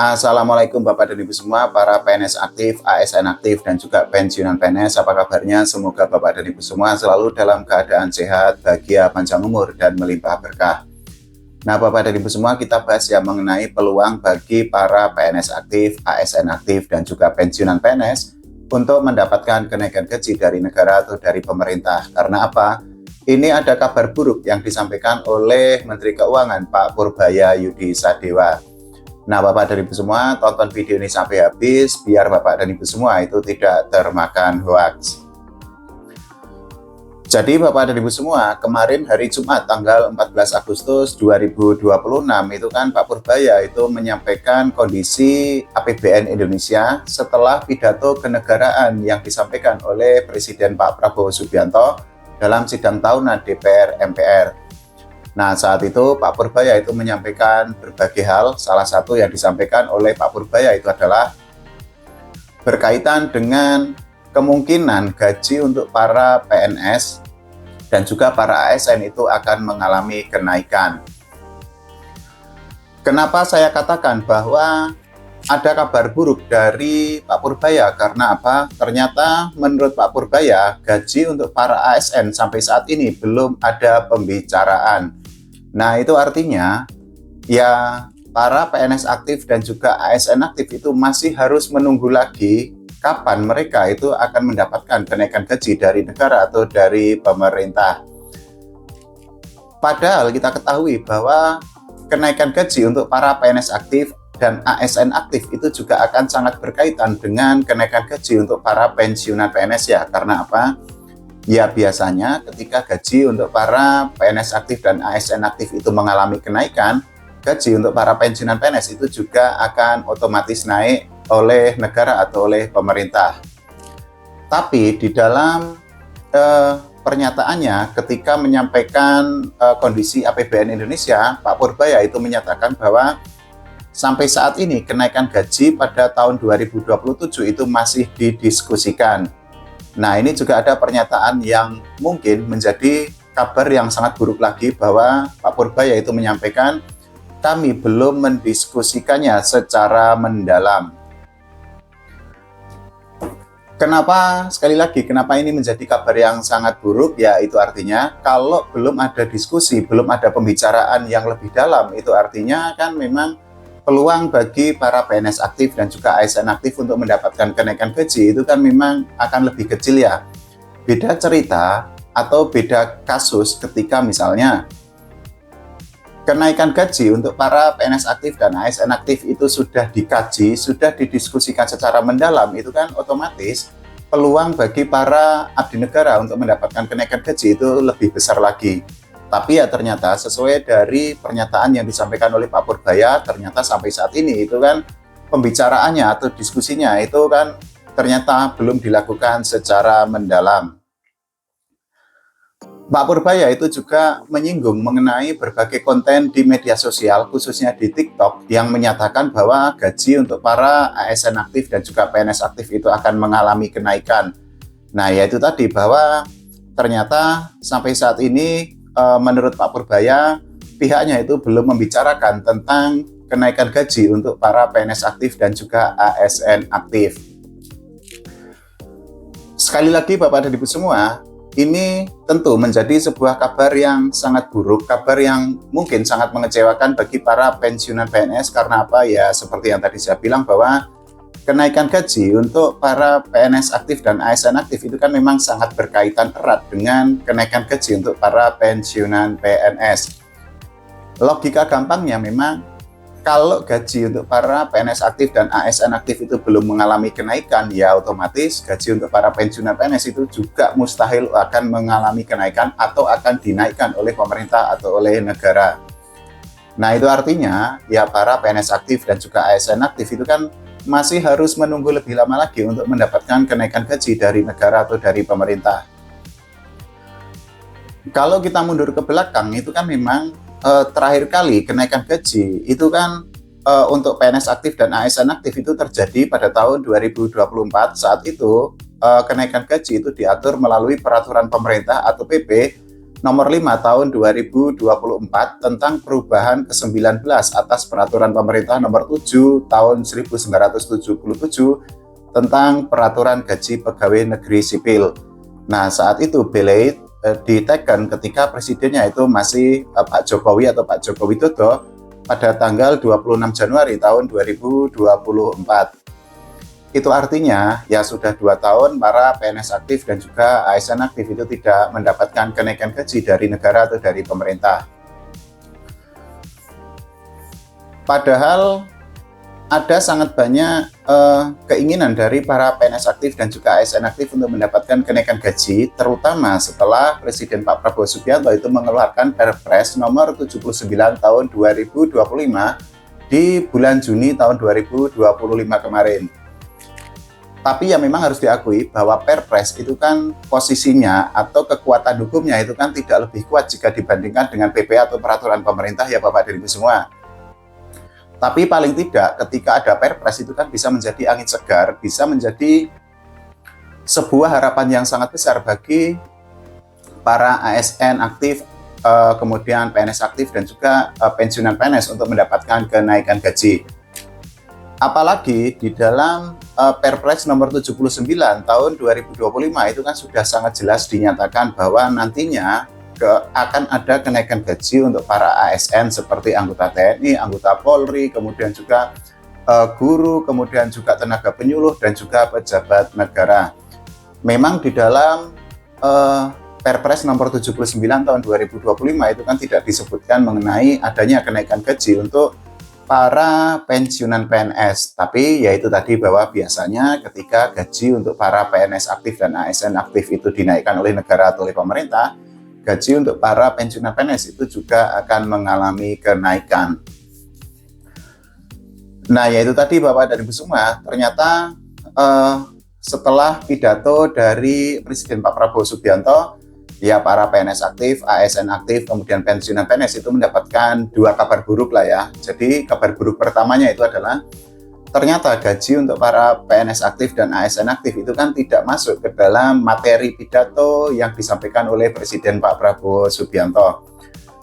Assalamualaikum Bapak dan Ibu semua, para PNS aktif, ASN aktif, dan juga pensiunan PNS. Apa kabarnya? Semoga Bapak dan Ibu semua selalu dalam keadaan sehat, bahagia, panjang umur, dan melimpah berkah. Nah, Bapak dan Ibu semua, kita bahas yang mengenai peluang bagi para PNS aktif, ASN aktif, dan juga pensiunan PNS untuk mendapatkan kenaikan gaji dari negara atau dari pemerintah. Karena apa? Ini ada kabar buruk yang disampaikan oleh Menteri Keuangan Pak Purbaya Yudi Sadewa. Nah, Bapak dan Ibu semua, tonton video ini sampai habis biar Bapak dan Ibu semua itu tidak termakan hoaks. Jadi Bapak dan Ibu semua, kemarin hari Jumat tanggal 14 Agustus 2026 itu kan Pak Purbaya itu menyampaikan kondisi APBN Indonesia setelah pidato kenegaraan yang disampaikan oleh Presiden Pak Prabowo Subianto dalam sidang tahunan DPR MPR. Nah, saat itu Pak Purbaya itu menyampaikan berbagai hal. Salah satu yang disampaikan oleh Pak Purbaya itu adalah berkaitan dengan kemungkinan gaji untuk para PNS dan juga para ASN itu akan mengalami kenaikan. Kenapa saya katakan bahwa ada kabar buruk dari Pak Purbaya? Karena apa? Ternyata menurut Pak Purbaya, gaji untuk para ASN sampai saat ini belum ada pembicaraan. Nah, itu artinya ya para PNS aktif dan juga ASN aktif itu masih harus menunggu lagi kapan mereka itu akan mendapatkan kenaikan gaji dari negara atau dari pemerintah. Padahal kita ketahui bahwa kenaikan gaji untuk para PNS aktif dan ASN aktif itu juga akan sangat berkaitan dengan kenaikan gaji untuk para pensiunan PNS ya. Karena apa? Ya biasanya ketika gaji untuk para PNS aktif dan ASN aktif itu mengalami kenaikan, gaji untuk para pensiunan PNS itu juga akan otomatis naik oleh negara atau oleh pemerintah. Tapi di dalam pernyataannya ketika menyampaikan kondisi APBN Indonesia, Pak Purbaya itu menyatakan bahwa sampai saat ini kenaikan gaji pada tahun 2027 itu masih didiskusikan. Nah, ini juga ada pernyataan yang mungkin menjadi kabar yang sangat buruk lagi bahwa Pak Purbaya itu menyampaikan kami belum mendiskusikannya secara mendalam. Kenapa, sekali lagi, kenapa ini menjadi kabar yang sangat buruk? Ya, itu artinya kalau belum ada diskusi, belum ada pembicaraan yang lebih dalam, itu artinya kan memang peluang bagi para PNS aktif dan juga ASN aktif untuk mendapatkan kenaikan gaji itu kan memang akan lebih kecil ya. Beda cerita atau beda kasus ketika misalnya kenaikan gaji untuk para PNS aktif dan ASN aktif itu sudah dikaji, sudah didiskusikan secara mendalam, itu kan otomatis peluang bagi para abdi negara untuk mendapatkan kenaikan gaji itu lebih besar lagi. Tapi ya ternyata sesuai dari pernyataan yang disampaikan oleh Pak Purbaya, ternyata sampai saat ini itu kan pembicaraannya atau diskusinya itu kan ternyata belum dilakukan secara mendalam. Pak Purbaya itu juga menyinggung mengenai berbagai konten di media sosial, khususnya di TikTok, yang menyatakan bahwa gaji untuk para ASN aktif dan juga PNS aktif itu akan mengalami kenaikan. Nah, yaitu tadi bahwa ternyata sampai saat ini menurut Pak Purbaya, pihaknya itu belum membicarakan tentang kenaikan gaji untuk para PNS aktif dan juga ASN aktif. Sekali lagi Bapak dan Ibu semua, ini tentu menjadi sebuah kabar yang sangat buruk, kabar yang mungkin sangat mengecewakan bagi para pensiunan PNS. Karena apa? Ya seperti yang tadi saya bilang bahwa kenaikan gaji untuk para PNS aktif dan ASN aktif itu kan memang sangat berkaitan erat dengan kenaikan gaji untuk para pensiunan PNS. Logika gampangnya memang kalau gaji untuk para PNS aktif dan ASN aktif itu belum mengalami kenaikan, ya otomatis gaji untuk para pensiunan PNS itu juga mustahil akan mengalami kenaikan atau akan dinaikkan oleh pemerintah atau oleh negara. Nah, itu artinya ya para PNS aktif dan juga ASN aktif itu kan masih harus menunggu lebih lama lagi untuk mendapatkan kenaikan gaji dari negara atau dari pemerintah. Kalau kita mundur ke belakang, itu kan memang terakhir kali kenaikan gaji itu kan untuk PNS aktif dan ASN aktif itu terjadi pada tahun 2024. Saat itu kenaikan gaji itu diatur melalui peraturan pemerintah atau PP Nomor 5 tahun 2024 tentang perubahan ke-19 atas peraturan pemerintah nomor 7 tahun 1977 tentang peraturan gaji pegawai negeri sipil. Nah, saat itu Beleit diteken ketika presidennya itu masih Pak Jokowi atau Pak Joko Widodo pada tanggal 26 Januari tahun 2024. Itu artinya ya sudah 2 tahun para PNS aktif dan juga ASN aktif itu tidak mendapatkan kenaikan gaji dari negara atau dari pemerintah. Padahal ada sangat banyak keinginan dari para PNS aktif dan juga ASN aktif untuk mendapatkan kenaikan gaji, terutama setelah Presiden Pak Prabowo Subianto itu mengeluarkan Perpres nomor 79 tahun 2025 di bulan Juni tahun 2025 kemarin. Tapi ya memang harus diakui bahwa Perpres itu kan posisinya atau kekuatan hukumnya itu kan tidak lebih kuat jika dibandingkan dengan PP atau peraturan pemerintah ya Bapak dan Ibu semua. Tapi paling tidak ketika ada Perpres itu kan bisa menjadi angin segar, bisa menjadi sebuah harapan yang sangat besar bagi para ASN aktif, kemudian PNS aktif dan juga pensiunan PNS untuk mendapatkan kenaikan gaji. Apalagi di dalam Perpres nomor 79 tahun 2025 itu kan sudah sangat jelas dinyatakan bahwa nantinya akan ada kenaikan gaji untuk para ASN seperti anggota TNI, anggota Polri, kemudian juga guru, kemudian juga tenaga penyuluh dan juga pejabat negara. Memang di dalam Perpres nomor 79 tahun 2025 itu kan tidak disebutkan mengenai adanya kenaikan gaji untuk para pensiunan PNS, tapi yaitu tadi bahwa biasanya ketika gaji untuk para PNS aktif dan ASN aktif itu dinaikkan oleh negara atau oleh pemerintah, gaji untuk para pensiunan PNS itu juga akan mengalami kenaikan. Nah, yaitu tadi Bapak dan Ibu semua, ternyata setelah pidato dari Presiden Pak Prabowo Subianto, ya para PNS aktif, ASN aktif, kemudian pensiunan PNS itu mendapatkan 2 kabar buruk lah ya. Jadi kabar buruk pertamanya itu adalah ternyata gaji untuk para PNS aktif dan ASN aktif itu kan tidak masuk ke dalam materi pidato yang disampaikan oleh Presiden Pak Prabowo Subianto.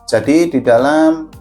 Jadi di dalam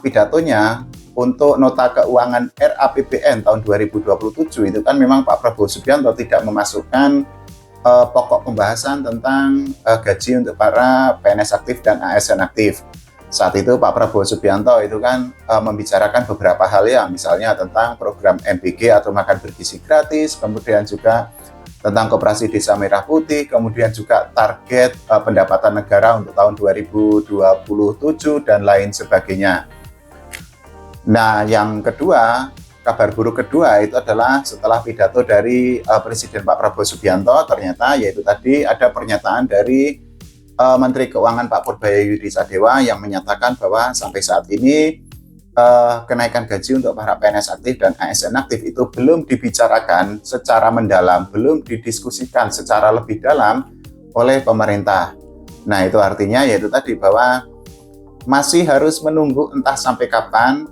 pidatonya untuk nota keuangan RAPBN tahun 2027 itu kan memang Pak Prabowo Subianto tidak memasukkan pokok pembahasan tentang gaji untuk para PNS aktif dan ASN aktif. Saat itu Pak Prabowo Subianto itu kan membicarakan beberapa hal ya, misalnya tentang program MBG atau makan bergizi gratis, kemudian juga tentang koperasi Desa Merah Putih, kemudian juga target pendapatan negara untuk tahun 2027 dan lain sebagainya. Nah, yang kedua, kabar buruk kedua itu adalah setelah pidato dari Presiden Pak Prabowo Subianto, ternyata yaitu tadi ada pernyataan dari Menteri Keuangan Pak Purbaya Sadewa yang menyatakan bahwa sampai saat ini kenaikan gaji untuk para PNS aktif dan ASN aktif itu belum dibicarakan secara mendalam, belum didiskusikan secara lebih dalam oleh pemerintah. Nah, itu artinya yaitu tadi bahwa masih harus menunggu entah sampai kapan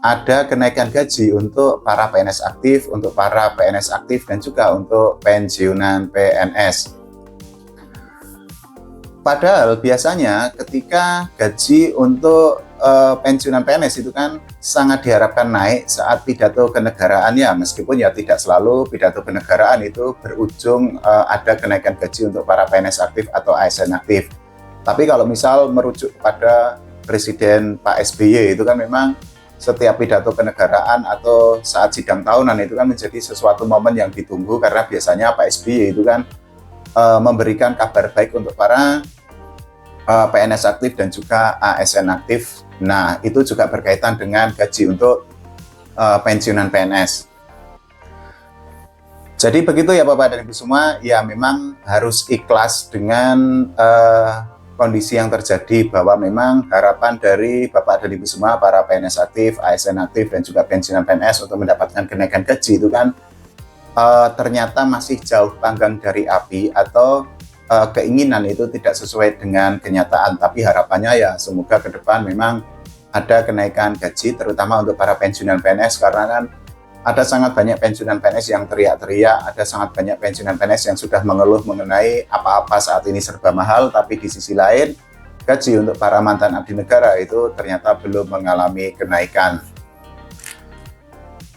ada kenaikan gaji untuk para PNS aktif, untuk para PNS aktif dan juga untuk pensiunan PNS. Padahal biasanya ketika gaji untuk pensiunan PNS itu kan sangat diharapkan naik saat pidato kenegaraan ya, meskipun ya tidak selalu pidato kenegaraan itu berujung ada kenaikan gaji untuk para PNS aktif atau ASN aktif. Tapi kalau misal merujuk kepada Presiden Pak SBY itu kan memang setiap pidato kenegaraan atau saat sidang tahunan itu kan menjadi sesuatu momen yang ditunggu karena biasanya Pak SBY itu kan memberikan kabar baik untuk para PNS aktif dan juga ASN aktif. Nah, itu juga berkaitan dengan gaji untuk pensiunan PNS. Jadi begitu ya Bapak dan Ibu semua, ya memang harus ikhlas dengan kondisi yang terjadi bahwa memang harapan dari Bapak dan Ibu semua, para PNS aktif, ASN aktif, dan juga pensiunan PNS untuk mendapatkan kenaikan gaji itu kan ternyata masih jauh panggang dari api atau keinginan itu tidak sesuai dengan kenyataan. Tapi harapannya ya semoga ke depan memang ada kenaikan gaji terutama untuk para pensiunan PNS karena kan ada sangat banyak pensiunan PNS yang teriak-teriak, ada sangat banyak pensiunan PNS yang sudah mengeluh mengenai apa-apa saat ini serba mahal, tapi di sisi lain gaji untuk para mantan abdi negara itu ternyata belum mengalami kenaikan.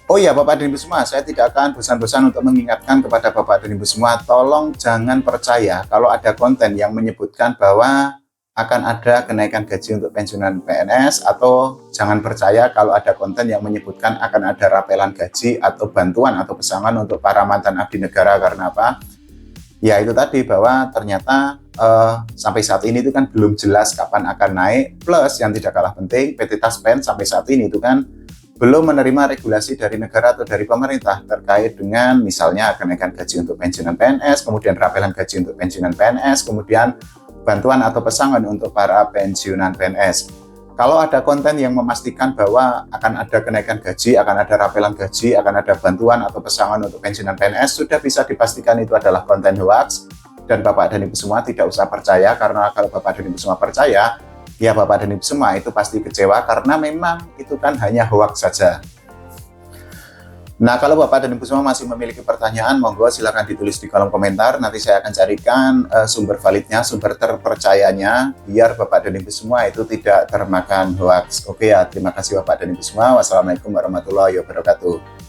Oh ya, Bapak dan Ibu semua, saya tidak akan bosan-bosan untuk mengingatkan kepada Bapak dan Ibu semua, tolong jangan percaya kalau ada konten yang menyebutkan bahwa akan ada kenaikan gaji untuk pensiunan PNS, atau jangan percaya kalau ada konten yang menyebutkan akan ada rapelan gaji atau bantuan atau pesangon untuk para mantan abdi negara. Karena apa? Ya itu tadi, bahwa ternyata sampai saat ini itu kan belum jelas kapan akan naik, plus yang tidak kalah penting, PT Taspen sampai saat ini itu kan belum menerima regulasi dari negara atau dari pemerintah terkait dengan misalnya kenaikan gaji untuk pensiunan PNS, kemudian rapelan gaji untuk pensiunan PNS, kemudian bantuan atau pesangon untuk para pensiunan PNS. Kalau ada konten yang memastikan bahwa akan ada kenaikan gaji, akan ada rapelan gaji, akan ada bantuan atau pesangon untuk pensiunan PNS, sudah bisa dipastikan itu adalah konten hoax, dan Bapak dan Ibu semua tidak usah percaya, karena kalau Bapak dan Ibu semua percaya, ya Bapak dan Ibu semua itu pasti kecewa, karena memang itu kan hanya hoax saja. Nah, kalau Bapak dan Ibu semua masih memiliki pertanyaan, monggo silakan ditulis di kolom komentar. Nanti saya akan carikan sumber validnya, sumber terpercayanya, biar Bapak dan Ibu semua itu tidak termakan hoax. Oke ya, terima kasih Bapak dan Ibu semua. Wassalamualaikum warahmatullahi wabarakatuh.